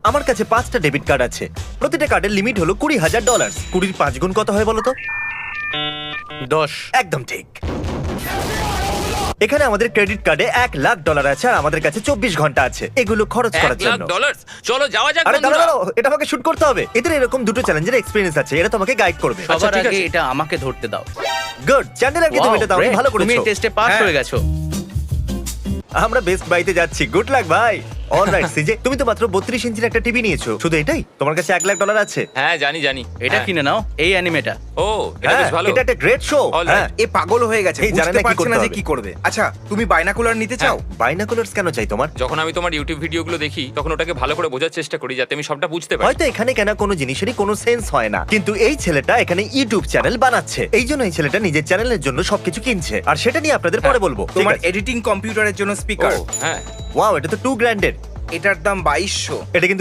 আমার কাছে 5টা ডেবিট কার্ড আছে, প্রতিটা কার্ডের লিমিট হলো $20,000। 20 5 গুণ কত হয় বলো তো? 10। একদম ঠিক। এখানে আমাদের ক্রেডিট কার্ডে $1,00,000 আছে আর আমাদের কাছে 24 ঘন্টা আছে এগুলো খরচ করার জন্য। $1,00,000 চলো যাওয়া যাক আরে বন্ধুরা। দাঁড়াও, এটা আমাকে শুট করতে হবে। এদের এরকম দুটো চ্যালেঞ্জের এক্সপেরিয়েন্স আছে, এরা তোমাকে গাইড করবে। আচ্ছা, সবার ঠিক আগে আছে। এটা আমাকে ধরতে দাও। গুড, চ্যান্ডেলারকে তুমি Wow, এটা দাও, great, ভালো তুমি করেছো। টেস্টে পাস হ্যাঁ। হয়ে গেছো। আমরা বেস্ট বাইতে যাচ্ছি, গুড লাক ভাই। অলরাইট সিজে, তুমি তো মাত্র 32 ইঞ্চির একটা টিভি নিয়েছো, শুধু এটাই? তোমার কাছে $1,00,000 আছে? হ্যাঁ জানি জানি। এটা হ্যাঁ। কিনে নাও, এই অ্যানিমেটা। ও এটা হ্যাঁ, বেশ ভালো। এটা একটা গ্রেট শো। All right. হ্যাঁ, এ পাগল হয়ে গেছে, এই জানে বুঝতে না কি পারছে না করতে যে হবে। কি করবে। আচ্ছা, তুমি বাইনাকুলার নিতে চাও? বাইনাকুলার্স কেন চাই তোমার? যখন আমি তোমার ইউটিউব ভিডিওগুলো দেখি তখন ওটাকে ভালো করে বোঝার চেষ্টা করি যাতে আমি সবটা বুঝতে পারি। হয়তো এখানে কেনা কোনো জিনিসেরই কোনো সেন্স হয় না, কিন্তু এই ছেলেটা এখানে ইউটিউব চ্যানেল বানাচ্ছে, এই জন্য এই ছেলেটা নিজের চ্যানেলের জন্য সবকিছু কিনছে, আর সেটা নিয়ে আপনাদের পরে বলবো। তোমার এডিটিং কম্পিউটারের জন্য স্পিকার, ও, হ্যাঁ ওয়াও, এটা তো $2,000 এটার দাম 2200। এটা কিন্তু